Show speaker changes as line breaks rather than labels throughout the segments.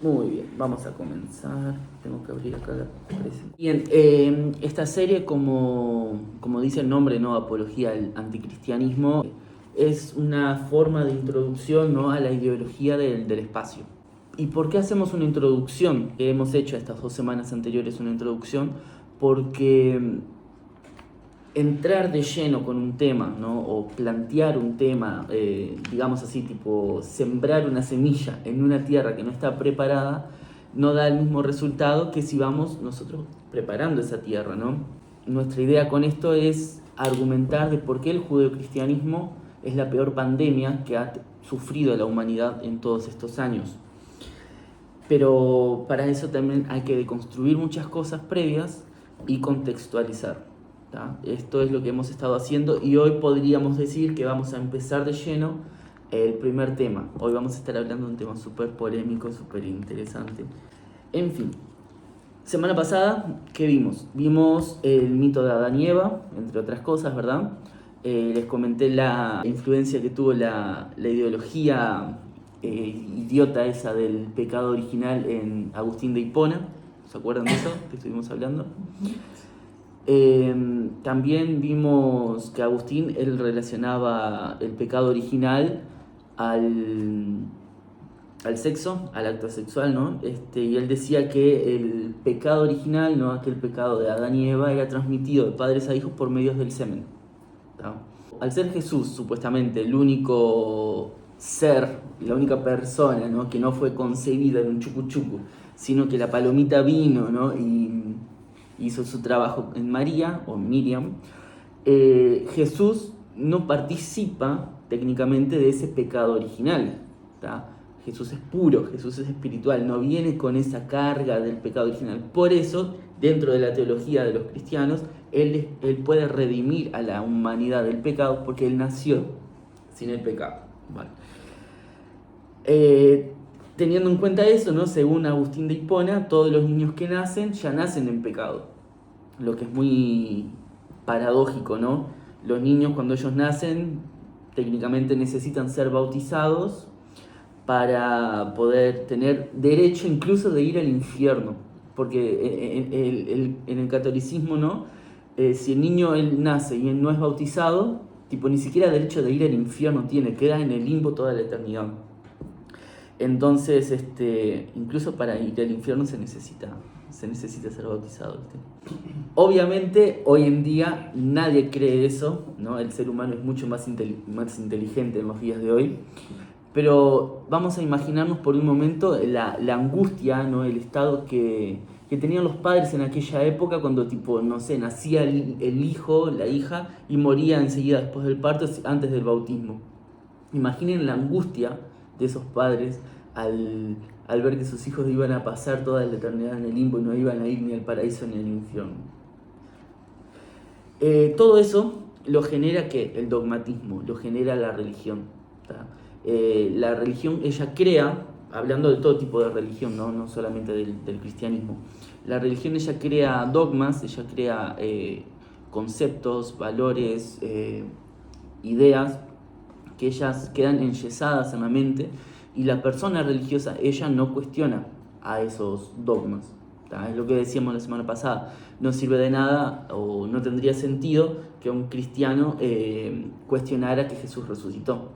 Muy bien, vamos a comenzar. Tengo que abrir acá la presentación. Bien, esta serie, como dice el nombre, ¿no? Apología al anticristianismo, es una forma de introducción, ¿no? A la ideología del espacio. ¿Y por qué hacemos una introducción? Hemos hecho estas 2 semanas anteriores una introducción porque entrar de lleno con un tema, ¿no? O plantear un tema, digamos así, tipo sembrar una semilla en una tierra que no está preparada, no da el mismo resultado que si vamos nosotros preparando esa tierra, ¿no? Nuestra idea con esto es argumentar de por qué el judeocristianismo es la peor pandemia que ha sufrido la humanidad en todos estos años. Pero para eso también hay que deconstruir muchas cosas previas y contextualizar. Esto es lo que hemos estado haciendo y hoy podríamos decir que vamos a empezar de lleno el primer tema. Hoy vamos a estar hablando de un tema súper polémico, súper interesante. En fin, semana pasada, ¿qué vimos? Vimos el mito de Adán y Eva, entre otras cosas, ¿verdad? Les comenté la influencia que tuvo la ideología idiota esa del pecado original en Agustín de Hipona. ¿Se acuerdan de eso que estuvimos hablando? También vimos que Agustín, él relacionaba el pecado original al sexo, al acto sexual, ¿no? Y él decía que el pecado original, ¿no? Aquel pecado de Adán y Eva, era transmitido de padres a hijos por medios del semen, ¿no? Al ser Jesús, supuestamente, el único ser, la única persona, ¿no? Que no fue concebida en un chucu chucu, sino que la palomita vino, ¿no? Y hizo su trabajo en María o Miriam, Jesús no participa técnicamente de ese pecado original, ¿tá? Jesús es puro, Jesús es espiritual, no viene con esa carga del pecado original. Por eso, dentro de la teología de los cristianos, él puede redimir a la humanidad del pecado porque él nació sin el pecado. Vale. Teniendo en cuenta eso, ¿no? Según Agustín de Hipona, todos los niños que nacen ya nacen en pecado, lo que es muy paradójico, ¿no? Los niños cuando ellos nacen técnicamente necesitan ser bautizados para poder tener derecho incluso de ir al infierno, porque en el catolicismo, ¿no? Si el niño él nace y él no es bautizado, tipo ni siquiera derecho de ir al infierno tiene, queda en el limbo toda la eternidad. Entonces, incluso para ir al infierno se necesita ser bautizado, ¿viste? Obviamente, hoy en día nadie cree eso, ¿no? El ser humano es mucho más inteligente en los días de hoy. Pero vamos a imaginarnos por un momento la angustia, ¿no? El estado que tenían los padres en aquella época cuando, tipo, no sé, nacía el hijo, la hija, y moría enseguida después del parto, antes del bautismo. Imaginen la angustia de esos padres al ver que sus hijos iban a pasar toda la eternidad en el limbo y no iban a ir ni al paraíso ni al infierno. Todo eso lo genera el dogmatismo, lo genera la religión. La religión, ella crea, hablando de todo tipo de religión, no solamente del cristianismo, la religión ella crea dogmas, ella crea conceptos, valores, ideas que ellas quedan enyesadas en la mente y la persona religiosa, ella no cuestiona a esos dogmas. Es lo que decíamos la semana pasada, no sirve de nada o no tendría sentido que un cristiano cuestionara que Jesús resucitó.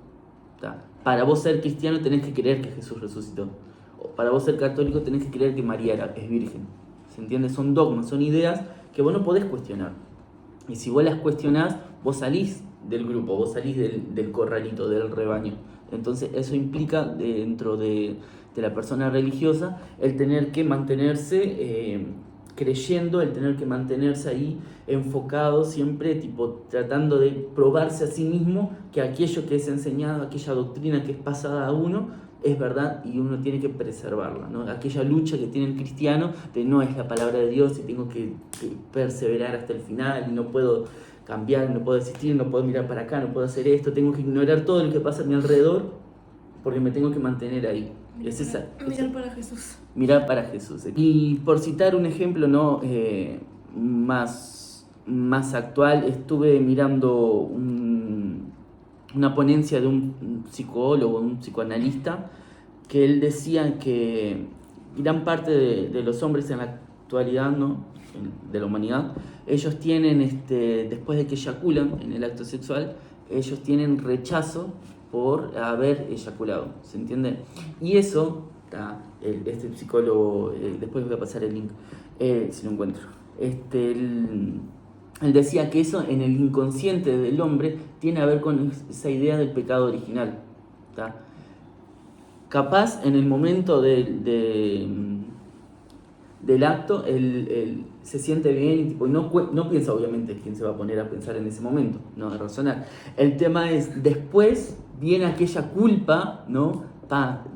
Para vos ser cristiano tenés que creer que Jesús resucitó. Para vos ser católico tenés que creer que María es virgen. ¿Se entiende? Son dogmas, son ideas que vos no podés cuestionar. Y si vos las cuestionás, vos salís del grupo, vos salís del corralito, del rebaño. Entonces eso implica dentro de la persona religiosa el tener que mantenerse creyendo, el tener que mantenerse ahí enfocado siempre, tipo tratando de probarse a sí mismo que aquello que es enseñado, aquella doctrina que es pasada a uno es verdad y uno tiene que preservarla, ¿no? Aquella lucha que tiene el cristiano de no es la palabra de Dios y tengo que perseverar hasta el final y no puedo cambiar, no puedo desistir, no puedo mirar para acá, no puedo hacer esto, tengo que ignorar todo lo que pasa a mi alrededor porque me tengo que mantener ahí.
Mirar para Jesús.
Mirar para Jesús. Y por citar un ejemplo, ¿no? Más actual, estuve mirando una ponencia de un psicólogo, un psicoanalista, que él decía que gran parte de los hombres en la actualidad, ¿no? De la humanidad, ellos tienen, después de que eyaculan en el acto sexual, ellos tienen rechazo por haber eyaculado, ¿se entiende? Y eso, este psicólogo, después voy a pasar el link, si lo encuentro, él decía que eso en el inconsciente del hombre tiene a ver con esa idea del pecado original, ¿tá? Capaz en el momento del acto, él se siente bien y tipo, no piensa obviamente quién se va a poner a pensar en ese momento, no, a razonar. El tema es, después viene aquella culpa, ¿no?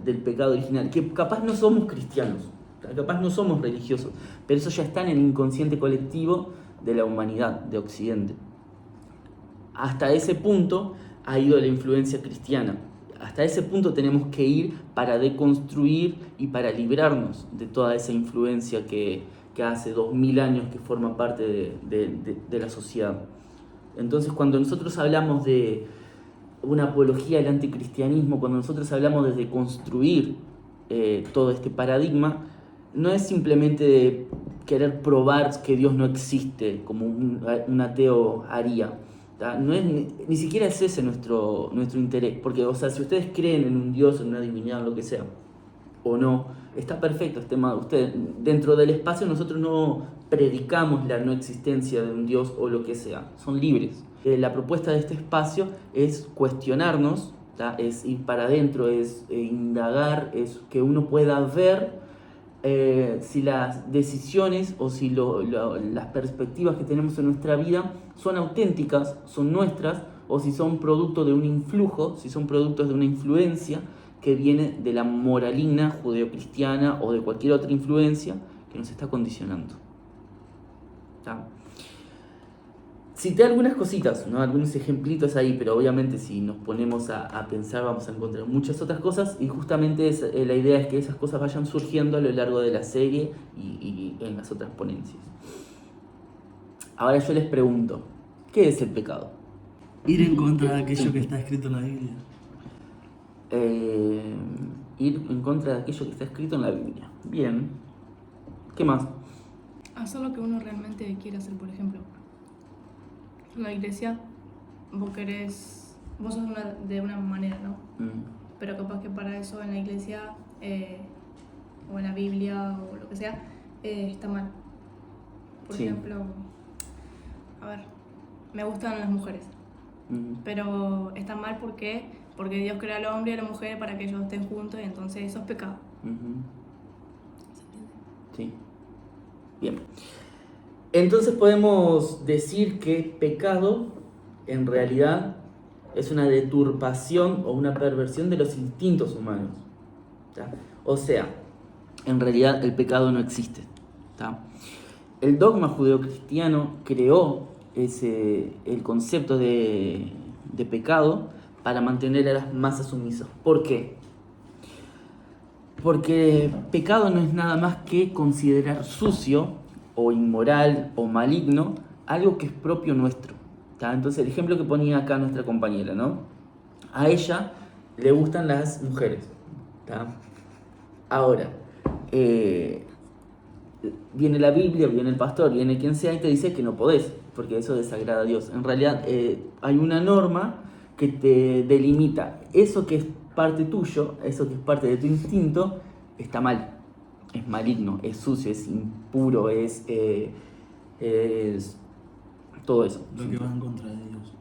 Del pecado original, que capaz no somos cristianos, capaz no somos religiosos, pero eso ya está en el inconsciente colectivo de la humanidad, de Occidente. Hasta ese punto ha ido la influencia cristiana. Hasta ese punto tenemos que ir para deconstruir y para librarnos de toda esa influencia que hace 2000 años que forma parte de la sociedad. Entonces, cuando nosotros hablamos de una apología al anticristianismo, cuando nosotros hablamos de deconstruir todo este paradigma, no es simplemente de querer probar que Dios no existe, como un ateo haría. No es, ni siquiera es ese nuestro interés, porque, o sea, si ustedes creen en un Dios, en una divinidad, en lo que sea, o no, está perfecto, es tema de ustedes. Dentro del espacio nosotros no predicamos la no existencia de un Dios o lo que sea, son libres. La propuesta de este espacio es cuestionarnos, es ir para adentro, es indagar, es que uno pueda ver si las decisiones o si las perspectivas que tenemos en nuestra vida son auténticas, son nuestras, o si son producto de un influjo, si son productos de una influencia que viene de la moralina judeocristiana o de cualquier otra influencia que nos está condicionando. ¿Tá? Cité algunas cositas, ¿no? Algunos ejemplitos ahí, pero obviamente si nos ponemos a pensar vamos a encontrar muchas otras cosas, y justamente la idea es que esas cosas vayan surgiendo a lo largo de la serie y en las otras ponencias. Ahora yo les pregunto, ¿qué es el pecado?
Ir en contra de aquello que está escrito en la Biblia.
Ir en contra de aquello que está escrito en la Biblia. Bien. ¿Qué más?
Hacer lo que uno realmente quiere hacer, por ejemplo. En la iglesia, vos sos de una manera, ¿no? Pero capaz que para eso en la iglesia, o en la Biblia, o lo que sea, está mal. Por ejemplo, a ver, me gustan las mujeres, pero está mal porque Dios creó al hombre y a la mujer para que ellos estén juntos, y entonces eso es pecado. ¿Se entiende?
Sí. Bien. Entonces podemos decir que pecado en realidad es una deturpación o una perversión de los instintos humanos, ¿tá? O sea, en realidad el pecado no existe, ¿tá? El dogma judeocristiano creó el concepto de pecado para mantener a las masas sumisas. ¿Por qué? Porque pecado no es nada más que considerar sucio o inmoral o maligno algo que es propio nuestro, ¿tá? Entonces el ejemplo que ponía acá nuestra compañera, ¿no? A ella le gustan las mujeres, ¿tá? Ahora, viene la Biblia, viene el pastor, viene quien sea y te dice que no podés, porque eso desagrada a Dios. En realidad hay una norma que te delimita. Eso que es parte tuyo, eso que es parte de tu instinto, está mal. Es maligno, es sucio, es impuro, es todo eso.
Lo que va en contra de Dios.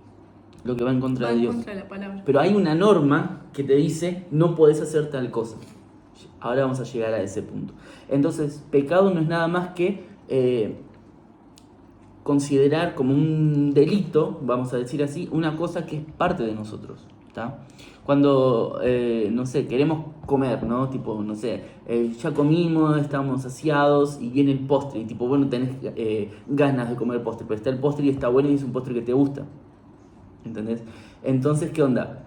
Lo que va en contra de
Va en
Dios.
contra de la palabra.
Pero hay una norma que te dice no podés hacer tal cosa. Ahora vamos a llegar a ese punto. Entonces, pecado no es nada más que considerar como un delito, vamos a decir así, una cosa que es parte de nosotros, ¿tá? Cuando, no sé, queremos comer, ¿no? Tipo, no sé, ya comimos, estamos saciados y viene el postre. Y tipo, bueno, tenés ganas de comer postre, pero está el postre y está bueno y es un postre que te gusta. ¿Entendés? Entonces, ¿qué onda?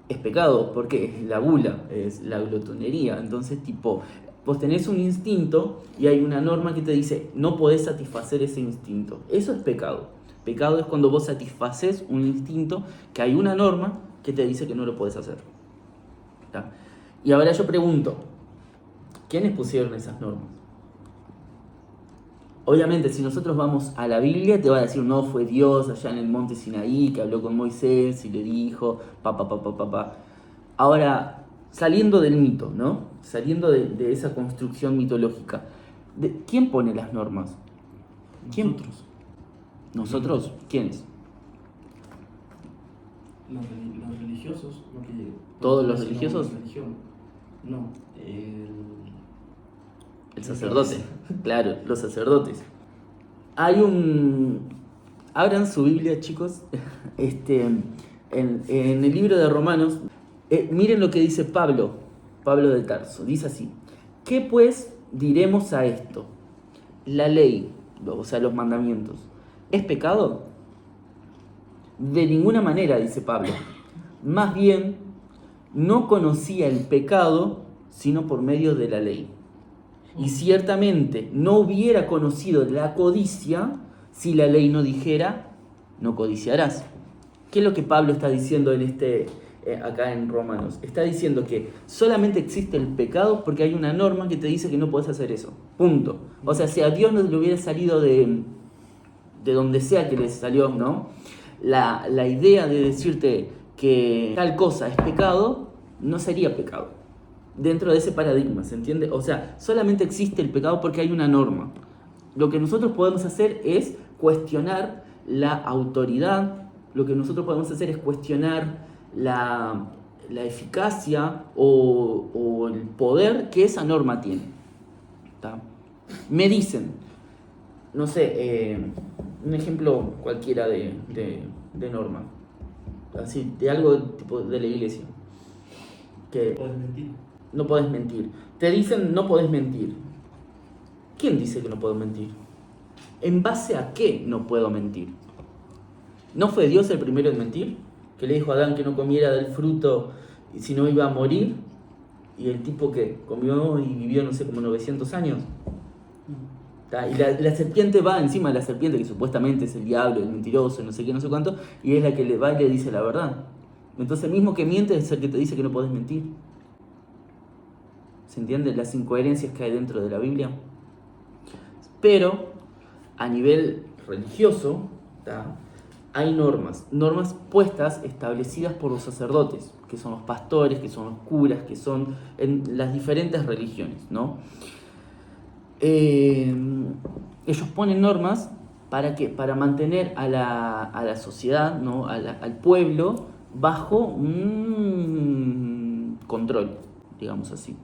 Es pecado, porque es la gula, es la glotonería. Entonces, tipo, vos tenés un instinto y hay una norma que te dice no podés satisfacer ese instinto. Eso es pecado. Pecado es cuando vos satisfaces un instinto que hay una norma que te dice que no lo podés hacer, ¿tá? Y ahora yo pregunto, ¿Quiénes pusieron esas normas? Obviamente, si nosotros vamos a la Biblia, te va a decir, no, fue Dios allá en el monte Sinaí que habló con Moisés y le dijo, pa. Ahora, saliendo del mito, ¿no? Saliendo de esa construcción mitológica, ¿quién pone las normas? ¿Quién?
Nosotros.
¿Nosotros? ¿Quiénes?
Los religiosos. No que,
¿Todos los
no,
religiosos?
Religión. No,
El sacerdote. Claro, los sacerdotes. Hay un... Abran su Biblia, chicos. En el libro de Romanos, miren lo que dice Pablo de Tarso. Dice así: ¿qué pues diremos a esto? ¿La ley, o sea, los mandamientos, es pecado? De ninguna manera, dice Pablo. Más bien, no conocía el pecado sino por medio de la ley. Y ciertamente no hubiera conocido la codicia si la ley no dijera, no codiciarás. ¿Qué es lo que Pablo está diciendo acá en Romanos? Está diciendo que solamente existe el pecado porque hay una norma que te dice que no puedes hacer eso. Punto. O sea, si a Dios no le hubiera salido de donde sea que le salió, ¿no? La idea de decirte que tal cosa es pecado, no sería pecado. Dentro de ese paradigma, ¿se entiende? O sea, solamente existe el pecado porque hay una norma. Lo que nosotros podemos hacer es cuestionar la autoridad, lo que nosotros podemos hacer es cuestionar la eficacia o el poder que esa norma tiene. ¿Tá? Me dicen, no sé, un ejemplo cualquiera de norma, así, de algo tipo de la iglesia. Que
puedes mentir.
No podés mentir. Te dicen no podés mentir. ¿Quién dice que no puedo mentir? ¿En base a qué no puedo mentir? ¿No fue Dios el primero en mentir? Que le dijo a Adán que no comiera del fruto y si no iba a morir. Y el tipo que comió y vivió no sé como 900 años. Y la serpiente va encima de la serpiente, que supuestamente es el diablo, el mentiroso, no sé qué, no sé cuánto, y es la que le va y le dice la verdad. Entonces el mismo que miente es el que te dice que no podés mentir. ¿Se entiende? Las incoherencias que hay dentro de la Biblia. Pero a nivel religioso, ¿tá? Hay normas puestas, establecidas por los sacerdotes, que son los pastores, que son los curas, que son en las diferentes religiones, ¿no? Ellos ponen normas ¿para qué? Para mantener a la sociedad, ¿no? al pueblo bajo un control, digamos así.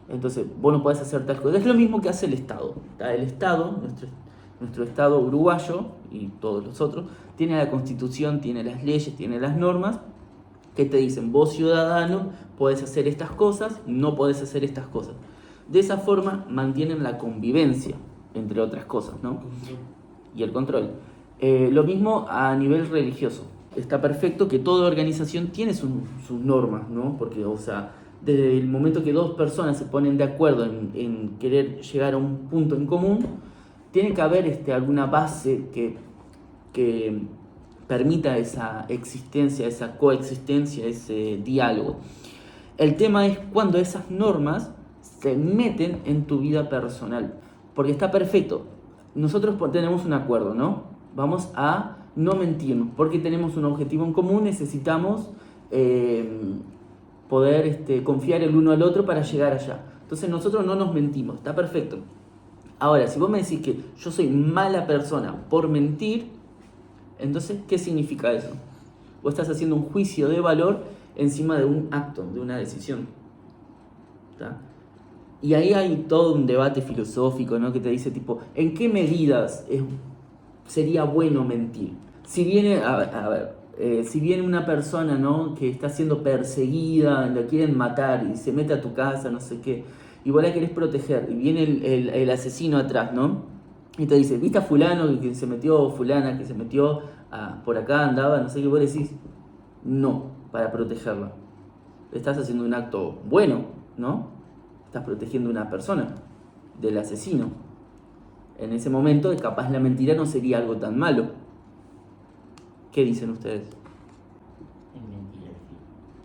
Entonces, vos no podés hacer tal cosa. Es lo mismo que hace el Estado. El Estado, nuestro Estado uruguayo y todos los otros, tiene la Constitución, tiene las leyes, tiene las normas que te dicen, vos ciudadano podés hacer estas cosas, no podés hacer estas cosas. De esa forma mantienen la convivencia, entre otras cosas, ¿no? Y el control. Lo mismo a nivel religioso. Está perfecto que toda organización tiene sus normas, ¿no? Porque, o sea, desde el momento que dos personas se ponen de acuerdo en querer llegar a un punto en común, tiene que haber alguna base que permita esa existencia, esa coexistencia, ese diálogo. El tema es cuando esas normas se meten en tu vida personal. Porque está perfecto. Nosotros tenemos un acuerdo, ¿no? Vamos a no mentirnos, porque tenemos un objetivo en común, necesitamos poder confiar el uno al otro para llegar allá. Entonces nosotros no nos mentimos, está perfecto. Ahora, si vos me decís que yo soy mala persona por mentir, entonces, ¿qué significa eso? Vos estás haciendo un juicio de valor encima de un acto, de una decisión. ¿Está? Y ahí hay todo un debate filosófico, ¿no? Que te dice tipo, ¿en qué medidas sería bueno mentir? Si viene, si viene una persona, ¿no? Que está siendo perseguida, la quieren matar y se mete a tu casa, no sé qué, y vos la querés proteger, y viene el asesino atrás, ¿no? Y te dice, ¿viste a fulano que se metió, fulana que se metió por acá, andaba, no sé qué? Vos decís, no, para protegerla. Estás haciendo un acto bueno, ¿no? Estás protegiendo a una persona del asesino. En ese momento, capaz la mentira no sería algo tan malo. ¿Qué dicen ustedes?
Es mentira, sí.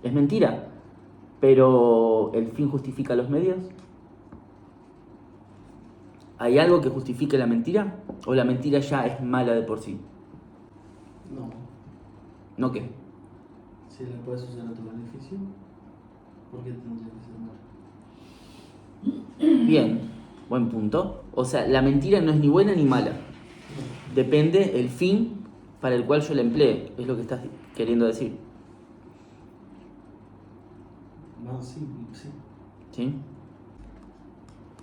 Es mentira, pero ¿el fin justifica los medios? ¿Hay algo que justifique la mentira? ¿O la mentira ya es mala de por sí?
No.
¿No qué?
Si la puedes usar a tu beneficio, ¿por qué tendría que ser mala?
Bien, buen punto. O sea, la mentira no es ni buena ni mala. Depende el fin para el cual yo la emplee. Es lo que estás queriendo decir.
No, sí, sí.
¿Sí?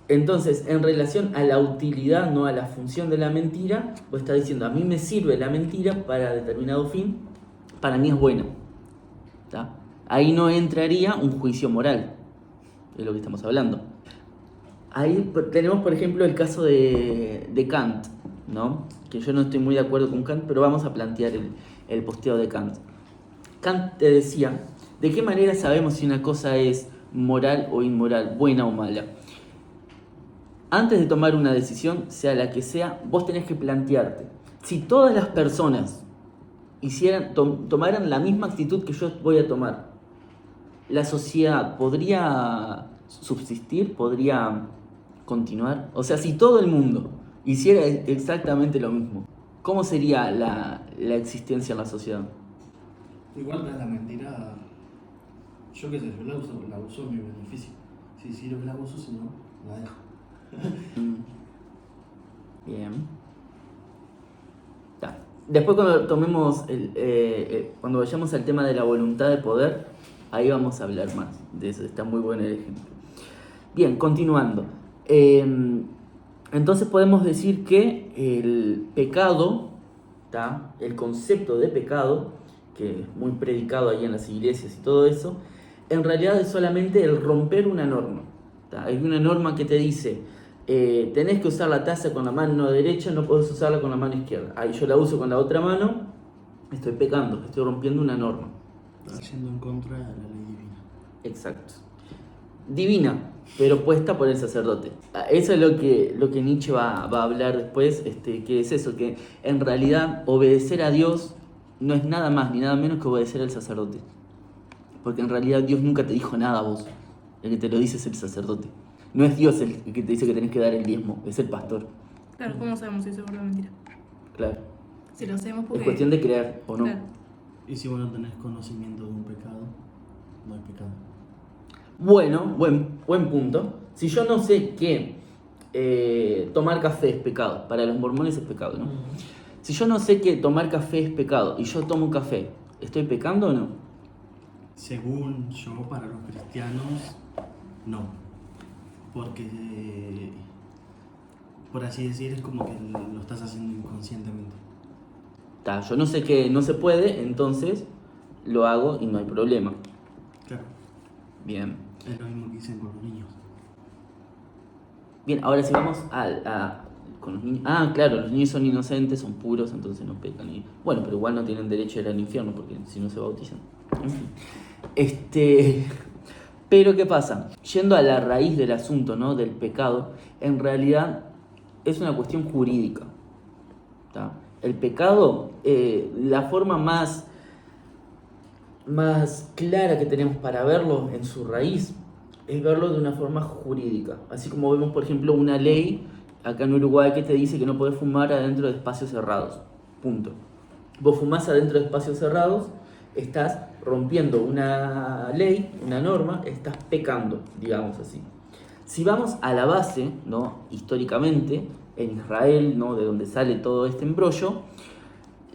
Entonces, en relación a la utilidad, no a la función de la mentira, vos estás diciendo, a mí me sirve la mentira para determinado fin, para mí es buena. ¿Tá? Ahí no entraría un juicio moral, es lo que estamos hablando. Ahí tenemos, por ejemplo, el caso de Kant, ¿no? Que yo no estoy muy de acuerdo con Kant, pero vamos a plantear el posteo de Kant. Kant te decía, ¿de qué manera sabemos si una cosa es moral o inmoral, buena o mala? Antes de tomar una decisión, sea la que sea, vos tenés que plantearte, si todas las personas tomaran la misma actitud que yo voy a tomar, ¿la sociedad podría subsistir? ¿Podría continuar? O sea, si todo el mundo hiciera exactamente lo mismo, ¿cómo sería la existencia en la sociedad?
Igual la mentira, yo qué sé, yo la uso en mi beneficio. Si sirve la uso, si no, la dejo.
Bien. Ta. Después cuando tomemos cuando vayamos al tema de la voluntad de poder, ahí vamos a hablar más de eso. Está muy bueno el ejemplo. Bien, continuando. Entonces podemos decir que el pecado, ¿tá? El concepto de pecado, que es muy predicado ahí en las iglesias y todo eso, en realidad es solamente el romper una norma. ¿Tá? Hay una norma que te dice, tenés que usar la taza con la mano derecha, no podés usarla con la mano izquierda. Ahí yo la uso con la otra mano, estoy pecando, estoy rompiendo una norma.
Estás yendo en contra de la ley divina.
Exacto. Divina, pero puesta por el sacerdote. Eso es lo que Nietzsche va a hablar después, que es eso, que en realidad obedecer a Dios no es nada más ni nada menos que obedecer al sacerdote. Porque en realidad Dios nunca te dijo nada a vos, el que te lo dice es el sacerdote. No es Dios el que te dice que tenés que dar el diezmo, es el pastor.
Claro, ¿cómo sabemos si eso es verdad o mentira?
Claro.
Si lo hacemos porque...
Es cuestión de creer o no.
Claro.
Y si vos no tenés conocimiento de un pecado, no hay pecado.
Bueno, buen punto. Si yo no sé que tomar café es pecado, para los mormones es pecado, ¿no? Si yo no sé que tomar café es pecado y yo tomo café, ¿estoy pecando o no?
Según yo, para los cristianos, no. Porque, por así decir, es como que lo estás haciendo inconscientemente.
Yo no sé que no se puede, entonces lo hago y no hay problema.
Claro.
Bien.
Es lo mismo que dicen con los niños.
Bien, ahora si vamos con los niños. Ah, claro, los niños son inocentes, son puros, entonces no pecan. Bueno, pero igual no tienen derecho a ir al infierno porque si no se bautizan. En fin. Pero ¿qué pasa? Yendo a la raíz del asunto, ¿no? Del pecado, en realidad es una cuestión jurídica. ¿Tá? El pecado, la forma más clara que tenemos para verlo en su raíz es verlo de una forma jurídica. Así como vemos, por ejemplo, una ley acá en Uruguay que te dice que no podés fumar adentro de espacios cerrados. Punto. Vos fumás adentro de espacios cerrados, estás rompiendo una ley, una norma, estás pecando, digamos así. Si vamos a la base, ¿no? Históricamente, en Israel, ¿no? De donde sale todo este embrollo,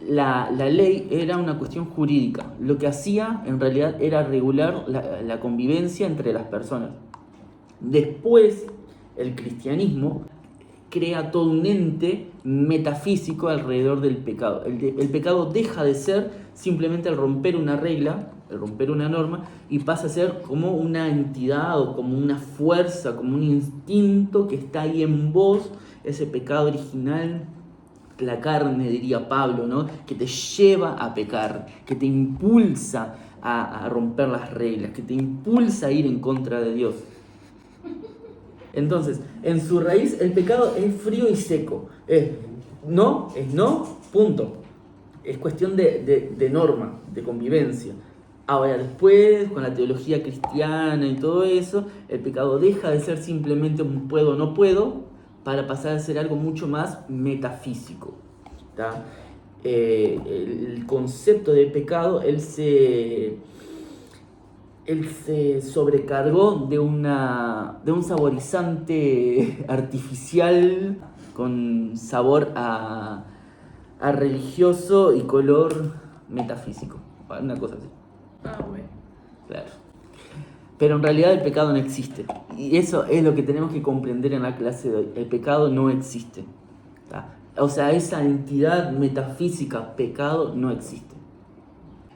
la ley era una cuestión jurídica. Lo que hacía en realidad era regular la convivencia entre las personas. Después, el cristianismo crea todo un ente metafísico alrededor del pecado. El pecado deja de ser simplemente el romper una regla, el romper una norma, y pasa a ser como una entidad o como una fuerza, como un instinto que está ahí en vos, ese pecado original, la carne, diría Pablo, ¿no? Que te lleva a pecar, que te impulsa a romper las reglas, que te impulsa a ir en contra de Dios. Entonces, en su raíz el pecado es frío y seco. Es no, punto. Es cuestión de norma, de convivencia. Ahora, después, con la teología cristiana y todo eso, el pecado deja de ser simplemente un puedo o no puedo, para pasar a ser algo mucho más metafísico. ¿Tá? El concepto de pecado, él se sobrecargó de un saborizante artificial con sabor a religioso y color metafísico, una cosa así.
Bueno.
Claro. Pero en realidad el pecado no existe. Y eso es lo que tenemos que comprender en la clase de hoy. El pecado no existe. ¿Tá? O sea, esa entidad metafísica, pecado, no existe.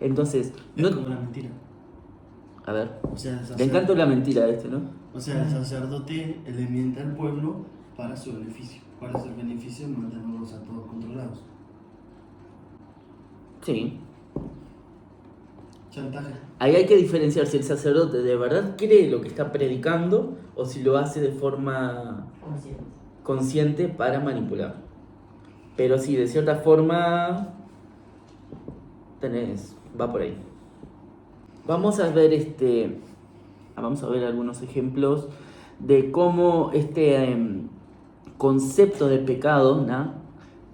Entonces,
Es como la mentira.
A ver,
O sea,
le encanta la mentira a ¿no?
O sea, el sacerdote le miente al pueblo para su beneficio. ¿Cuál es el beneficio? Mantenerlos a todos controlados.
Sí.
Chantaje.
Ahí hay que diferenciar si el sacerdote de verdad cree lo que está predicando o si lo hace de forma consciente para manipular. Pero sí, de cierta forma va por ahí. Vamos a ver algunos ejemplos de cómo este concepto de pecado, ¿no?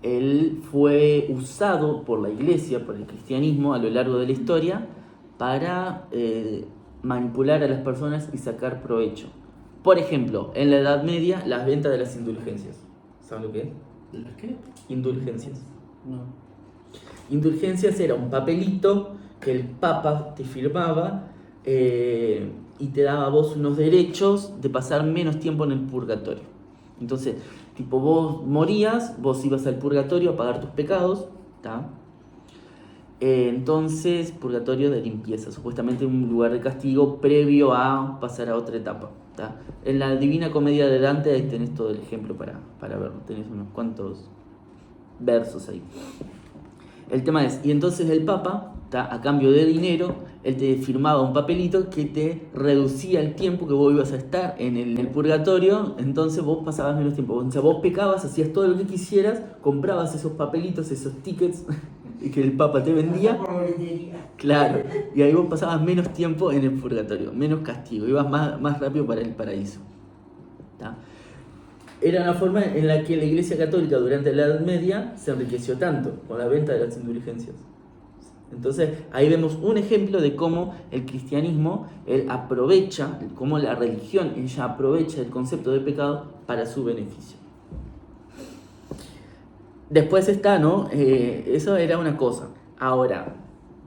Él fue usado por la iglesia, por el cristianismo a lo largo de la historia para manipular a las personas y sacar provecho. Por ejemplo, en la Edad Media, las ventas de las indulgencias. ¿Saben lo que es?
¿De las qué?
Indulgencias.
No.
Indulgencias era un papelito que el Papa te firmaba y te daba a vos unos derechos de pasar menos tiempo en el purgatorio. Entonces, tipo, vos morías, vos ibas al purgatorio a pagar tus pecados, ¿tá? Entonces, purgatorio de limpieza, supuestamente un lugar de castigo previo a pasar a otra etapa, ¿tá? En la Divina Comedia de Dante ahí tenés todo el ejemplo para verlo, tenés unos cuantos versos ahí. El tema es, y entonces el Papa, ¿tá? A cambio de dinero, él te firmaba un papelito que te reducía el tiempo que vos ibas a estar en el purgatorio, entonces vos pasabas menos tiempo. O sea, vos pecabas, hacías todo lo que quisieras, comprabas esos papelitos, esos tickets que el Papa te vendía. Claro, y ahí vos pasabas menos tiempo en el purgatorio, menos castigo, ibas más rápido para el paraíso. ¿Tá? Era una forma en la que la Iglesia Católica durante la Edad Media se enriqueció tanto con la venta de las indulgencias. Entonces ahí vemos un ejemplo de cómo el cristianismo él aprovecha, cómo la religión ella aprovecha el concepto de pecado para su beneficio. Después está, ¿no? Eso era una cosa. Ahora,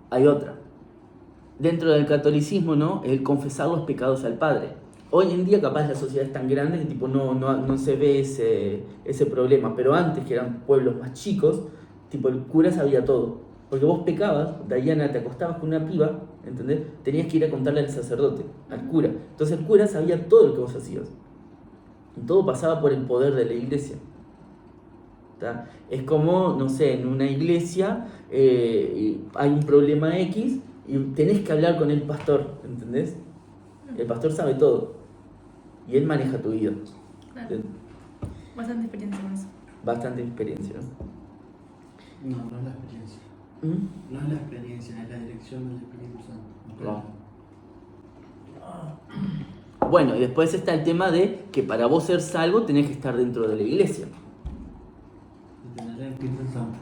hay otra. Dentro del catolicismo, ¿no? El confesar los pecados al Padre. Hoy en día capaz la sociedad es tan grande que tipo no se ve ese problema, pero antes que eran pueblos más chicos, tipo el cura sabía todo, porque vos pecabas, Diana, te acostabas con una piba, ¿entendés? Tenías que ir a contarle al sacerdote, al cura, entonces el cura sabía todo lo que vos hacías, y todo pasaba por el poder de la iglesia. ¿Tá? Es como, no sé, en una iglesia hay un problema X y tenés que hablar con el pastor, ¿entendés? El pastor sabe todo y él maneja tu vida.
Claro. Bastante experiencia con eso.
Bastante experiencia, ¿no?
No, no es la experiencia. No es la experiencia, es la dirección del Espíritu Santo.
Claro. Bueno, y después está el tema de que para vos ser salvo tenés que estar dentro de la iglesia.
De tener el Espíritu Santo.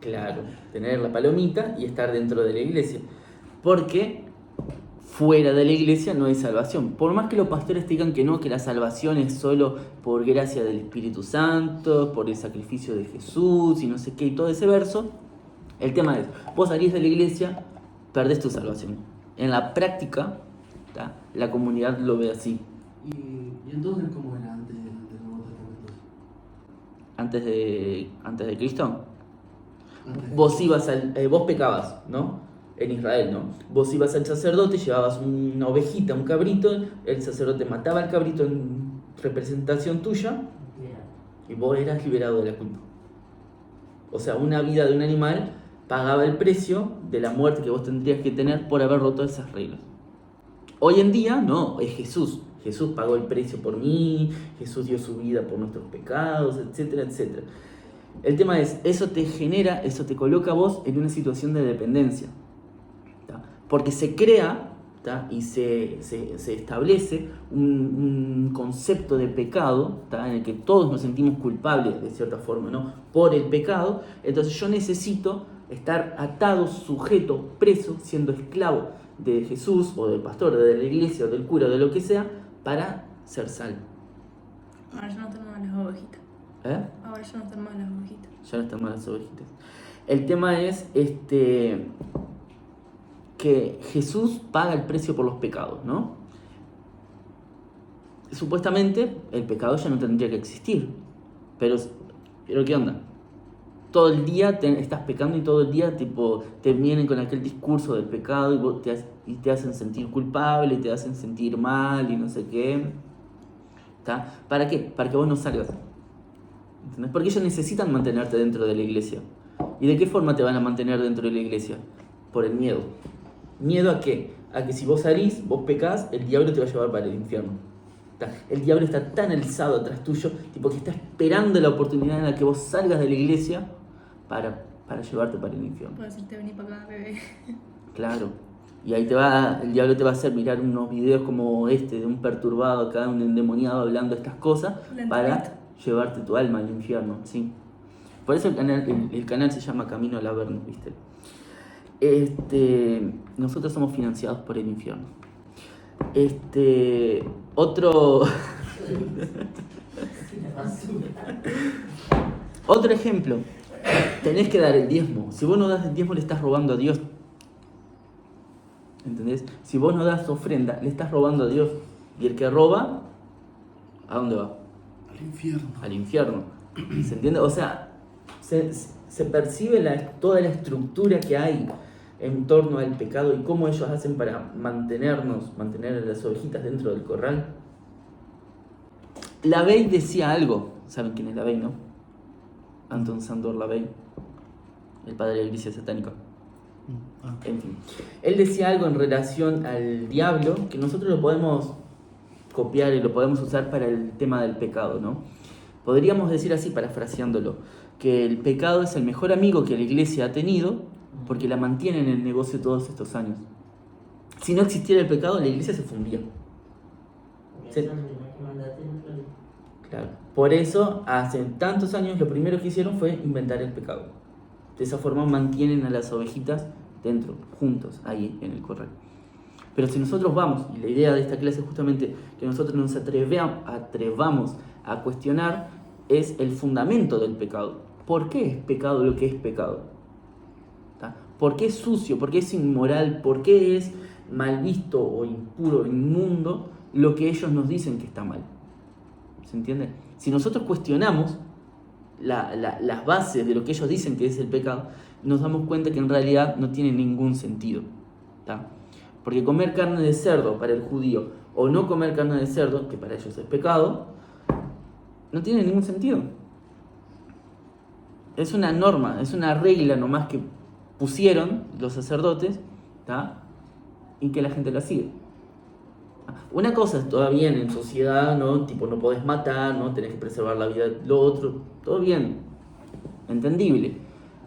Claro, tener la palomita y estar dentro de la iglesia. Porque fuera de la iglesia no hay salvación. Por más que los pastores digan que no, que la salvación es solo por gracia del Espíritu Santo, por el sacrificio de Jesús y no sé qué, y todo ese verso, el tema es, vos salís de la iglesia, perdés tu salvación. En la práctica, ¿tá? La comunidad lo ve así.
¿Y entonces cómo era antes del Nuevo Testamento?
Antes de Cristo,
Antes.
vos pecabas, ¿no? En Israel, ¿no? Vos ibas al sacerdote, llevabas una ovejita, un cabrito, el sacerdote mataba al cabrito en representación tuya y vos eras liberado de la culpa. O sea, una vida de un animal pagaba el precio de la muerte que vos tendrías que tener por haber roto esas reglas. Hoy en día, no, es Jesús. Jesús pagó el precio por mí, Jesús dio su vida por nuestros pecados, etcétera, etcétera. El tema es, eso te coloca a vos en una situación de dependencia. Porque se crea ¿tá? Y se establece un concepto de pecado, ¿tá? En el que todos nos sentimos culpables de cierta forma, ¿no? Por el pecado. Entonces yo necesito estar atado, sujeto, preso, siendo esclavo de Jesús o del pastor, de la iglesia o del cura o de lo que sea, para ser salvo.
Ahora ya no están más las ovejitas. Ahora ya no están más las ovejitas.
Ya no están más las ovejitas. El tema es que Jesús paga el precio por los pecados, ¿no? Supuestamente el pecado ya no tendría que existir, pero ¿qué onda? Todo el día estás pecando y todo el día te vienen con aquel discurso del pecado y te hacen sentir culpable y te hacen sentir mal y no sé qué. ¿Está? ¿Para qué? Para que vos no salgas. ¿Entendés? Porque ellos necesitan mantenerte dentro de la iglesia. ¿Y de qué forma te van a mantener dentro de la iglesia? Por el miedo. ¿Miedo a qué? A que si vos salís, vos pecás, el diablo te va a llevar para el infierno. El diablo está tan alzado atrás tuyo, tipo que está esperando la oportunidad en la que vos salgas de la iglesia para llevarte para el infierno.
Puedo decirte, vení para acá, bebé.
Claro. Y ahí el diablo te va a hacer mirar unos videos como de un perturbado acá, un endemoniado hablando estas cosas, para llevarte tu alma al infierno, ¿sí? Por eso el canal se llama Camino al Averno, ¿viste? Nosotros somos financiados por el infierno. Otro ejemplo, tenés que dar el diezmo. Si vos no das el diezmo, le estás robando a Dios. ¿Entendés? Si vos no das ofrenda, le estás robando a Dios. Y el que roba, ¿a dónde va?
Al infierno.
Al infierno. ¿Se entiende? O sea, se percibe toda la estructura que hay en torno al pecado y cómo ellos hacen para mantener a las ovejitas dentro del corral. LaVey decía algo. ¿Saben quién es LaVey, no? Anton Sandor LaVey, el padre de la iglesia satánica. En fin, él decía algo en relación al diablo que nosotros lo podemos copiar y lo podemos usar para el tema del pecado, ¿no? Podríamos decir así, parafraseándolo, que el pecado es el mejor amigo que la iglesia ha tenido porque la mantiene en el negocio todos estos años. Si no existiera el pecado, la iglesia se fundía. Claro. Por eso, hace tantos años, lo primero que hicieron fue inventar el pecado. De esa forma mantienen a las ovejitas dentro, juntos, ahí en el corral. Pero si nosotros vamos, y la idea de esta clase es justamente que nosotros nos atrevamos a cuestionar, es el fundamento del pecado. ¿Por qué es pecado lo que es pecado? ¿Tá? ¿Por qué es sucio? ¿Por qué es inmoral? ¿Por qué es mal visto o impuro, inmundo lo que ellos nos dicen que está mal? ¿Se entiende? Si nosotros cuestionamos las bases de lo que ellos dicen que es el pecado, nos damos cuenta que en realidad no tiene ningún sentido. ¿Tá? Porque comer carne de cerdo para el judío o no comer carne de cerdo, que para ellos es pecado, no tiene ningún sentido. Es una norma, es una regla nomás que pusieron los sacerdotes, ¿tá? Y que la gente la sigue. Una cosa es todo bien en sociedad, ¿no? Tipo, no podés matar, ¿no? Tenés que preservar la vida del otro, todo bien, entendible.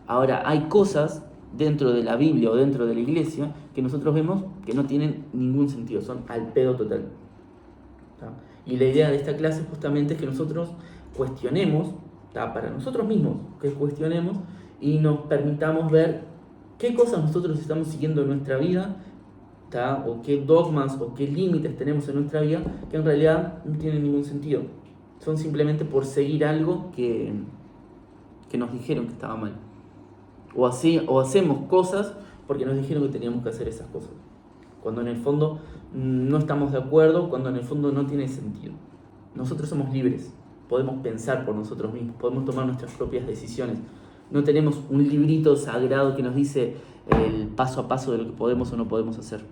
Ahora, hay cosas dentro de la Biblia o dentro de la iglesia que nosotros vemos que no tienen ningún sentido, son al pedo total. ¿Tá? Y la idea de esta clase justamente es que nosotros cuestionemos, ¿tá? Para nosotros mismos, que cuestionemos y nos permitamos ver qué cosas nosotros estamos siguiendo en nuestra vida, ¿tá? O qué dogmas o qué límites tenemos en nuestra vida que en realidad no tienen ningún sentido. Son simplemente por seguir algo que nos dijeron que estaba mal. O hacemos cosas porque nos dijeron que teníamos que hacer esas cosas. Cuando en el fondo no estamos de acuerdo, cuando en el fondo no tiene sentido. Nosotros somos libres, podemos pensar por nosotros mismos, podemos tomar nuestras propias decisiones. No tenemos un librito sagrado que nos dice el paso a paso de lo que podemos o no podemos hacer.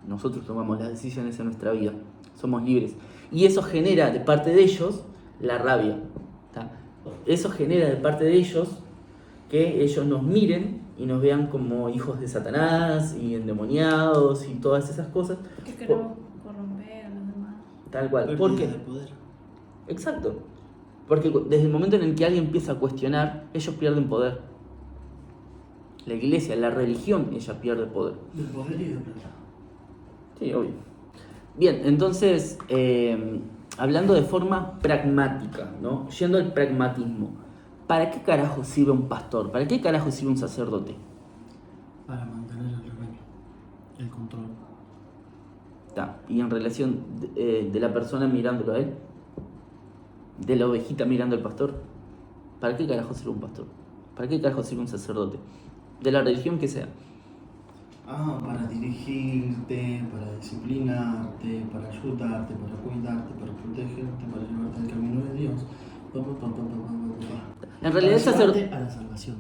Nosotros tomamos las decisiones en nuestra vida, somos libres. Y eso genera de parte de ellos la rabia. ¿Tá? Eso genera de parte de ellos que ellos nos miren y nos vean como hijos de Satanás y endemoniados y todas esas cosas.
Que queremos corromper a los demás.
Tal cual. ¿Por qué? Exacto. Porque desde el momento en el que alguien empieza a cuestionar, ellos pierden poder. La iglesia, la religión, ella pierde poder.
De poder y de plata.
Sí, obvio. Bien, entonces, hablando de forma pragmática, ¿no? Yendo al pragmatismo, ¿para qué carajo sirve un pastor? ¿Para qué carajo sirve un sacerdote?
Para mantener el rebaño, el control.
Y en relación de la persona mirándolo a él, de la ovejita mirando al pastor, ¿para qué carajo sirve un pastor? ¿Para qué carajo sirve un sacerdote? De la religión que sea.
Para dirigirte, para disciplinarte, para ayudarte, para cuidarte, para protegerte, para llevarte al camino de Dios.
En realidad el sacerdote...
a la salvación.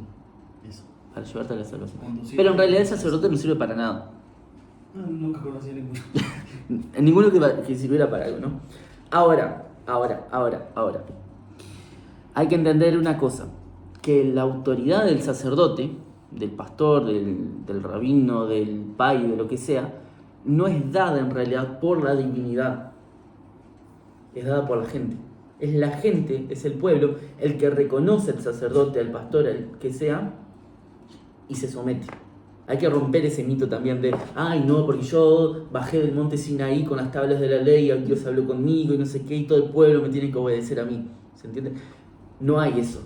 Eso.
Para llevarte a la salvación.
Conducirte
Pero en realidad el
a la
sacerdote no sirve para nada.
Nunca conocí a ninguno.
Ninguno que sirviera para algo, ¿no? Ahora. Hay que entender una cosa, que la autoridad del sacerdote, del pastor, del rabino, del pai, de lo que sea, no es dada en realidad por la divinidad, es dada por la gente. Es la gente, es el pueblo, el que reconoce al sacerdote, al pastor, al que sea, y se somete. Hay que romper ese mito también de, ay no, porque yo bajé del monte Sinaí con las tablas de la ley, Dios habló conmigo y no sé qué, y todo el pueblo me tiene que obedecer a mí. ¿Se entiende? No hay eso.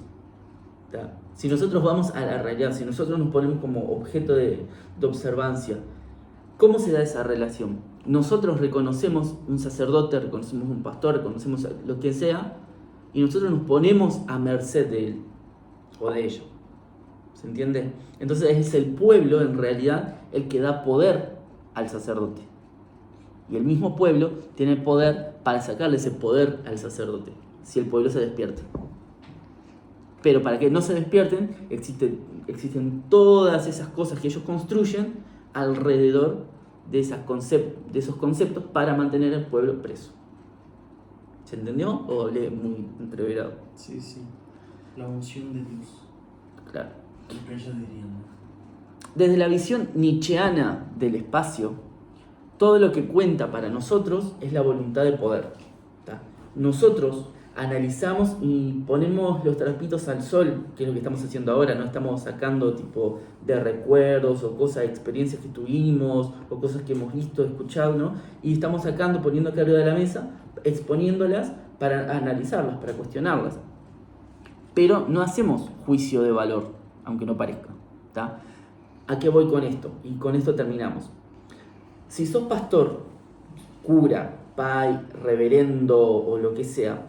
¿Tá? Si nosotros vamos a la realidad, si nosotros nos ponemos como objeto de observancia, ¿cómo se da esa relación? Nosotros reconocemos un sacerdote, reconocemos un pastor, reconocemos lo que sea, y nosotros nos ponemos a merced de él o de ella. ¿Se entiende? Entonces es el pueblo en realidad el que da poder al sacerdote. Y el mismo pueblo tiene poder para sacarle ese poder al sacerdote, si el pueblo se despierta. Pero para que no se despierten, existen todas esas cosas que ellos construyen alrededor de esos conceptos para mantener al pueblo preso. ¿Se entendió? ¿O hablé muy entreverado?
Sí. La unción de Dios.
Claro.
Lo que ellos dirían.
Desde la visión nietzscheana del espacio, todo lo que cuenta para nosotros es la voluntad de poder. ¿Tá? Nosotros analizamos y ponemos los trapitos al sol, que es lo que estamos haciendo ahora, no estamos sacando tipo de recuerdos o cosas, experiencias que tuvimos o cosas que hemos visto, escuchado, ¿no? Y estamos sacando, poniendo acá arriba de la mesa, exponiéndolas para analizarlas, para cuestionarlas. Pero no hacemos juicio de valor, aunque no parezca. ¿Tá? ¿A qué voy con esto? Y con esto terminamos. Si sos pastor, cura, pai, reverendo o lo que sea,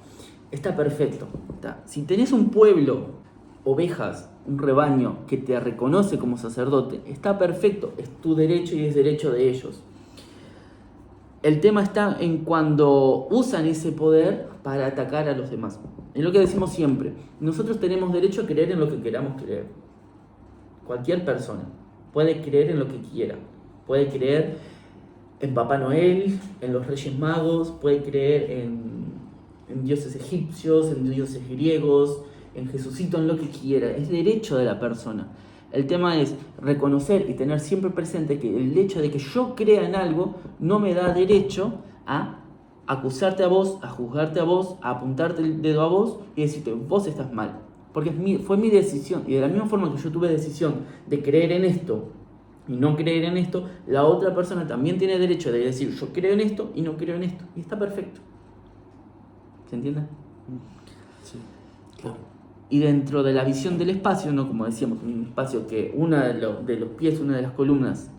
está perfecto. ¿Tá? Si tenés un pueblo, ovejas, un rebaño que te reconoce como sacerdote, está perfecto, es tu derecho y es derecho de ellos. El tema está en cuando usan ese poder para atacar a los demás. Es lo que decimos siempre. Nosotros tenemos derecho a creer en lo que queramos creer. Cualquier persona puede creer en lo que quiera. Puede creer en Papá Noel, en los Reyes Magos, puede creer en dioses egipcios, en dioses griegos, en Jesucito, en lo que quiera. Es derecho de la persona. El tema es reconocer y tener siempre presente que el hecho de que yo crea en algo no me da derecho a acusarte a vos, a juzgarte a vos, a apuntarte el dedo a vos y decirte, vos estás mal. Porque fue mi decisión. Y de la misma forma que yo tuve decisión de creer en esto y no creer en esto, la otra persona también tiene derecho de decir, yo creo en esto y no creo en esto. Y está perfecto. ¿Se entiende?
Sí, claro.
Y dentro de la visión del espacio, ¿no? Como decíamos, un espacio que uno de los pies, una de las columnas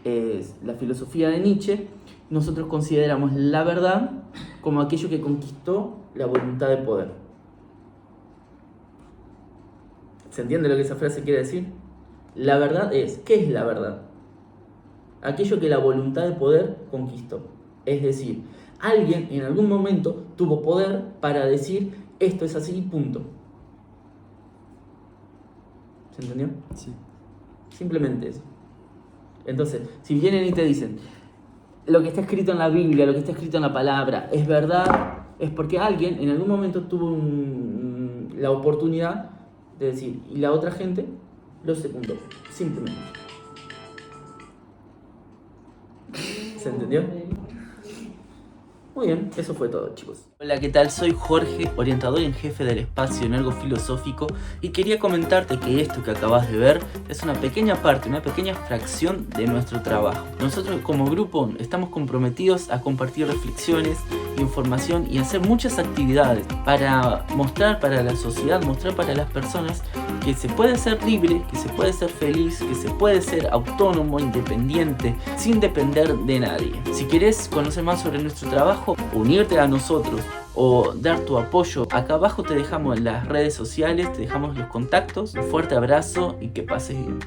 es la filosofía de Nietzsche, nosotros consideramos la verdad como aquello que conquistó la voluntad de poder. ¿Se entiende lo que esa frase quiere decir? La verdad es, ¿qué es la verdad? Aquello que la voluntad de poder conquistó. Es decir, alguien en algún momento tuvo poder para decir esto es así y punto. ¿Se entendió?
Sí.
Simplemente eso. Entonces, si vienen y te dicen lo que está escrito en la Biblia, lo que está escrito en la palabra, es verdad, es porque alguien en algún momento tuvo la oportunidad de decir, y la otra gente lo secundó. Simplemente. ¿Se entendió? Muy bien, eso fue todo, chicos. Hola, ¿qué tal? Soy Jorge, orientador en jefe del espacio Energofilosófico, y quería comentarte que esto que acabas de ver es una pequeña parte, una pequeña fracción de nuestro trabajo. Nosotros como grupo estamos comprometidos a compartir reflexiones, información y hacer muchas actividades para mostrar para la sociedad, mostrar para las personas que se puede ser libre, que se puede ser feliz, que se puede ser autónomo, independiente, sin depender de nadie. Si quieres conocer más sobre nuestro trabajo, unirte a nosotros o dar tu apoyo, acá abajo te dejamos las redes sociales, te dejamos los contactos. Un fuerte abrazo y que pases bien.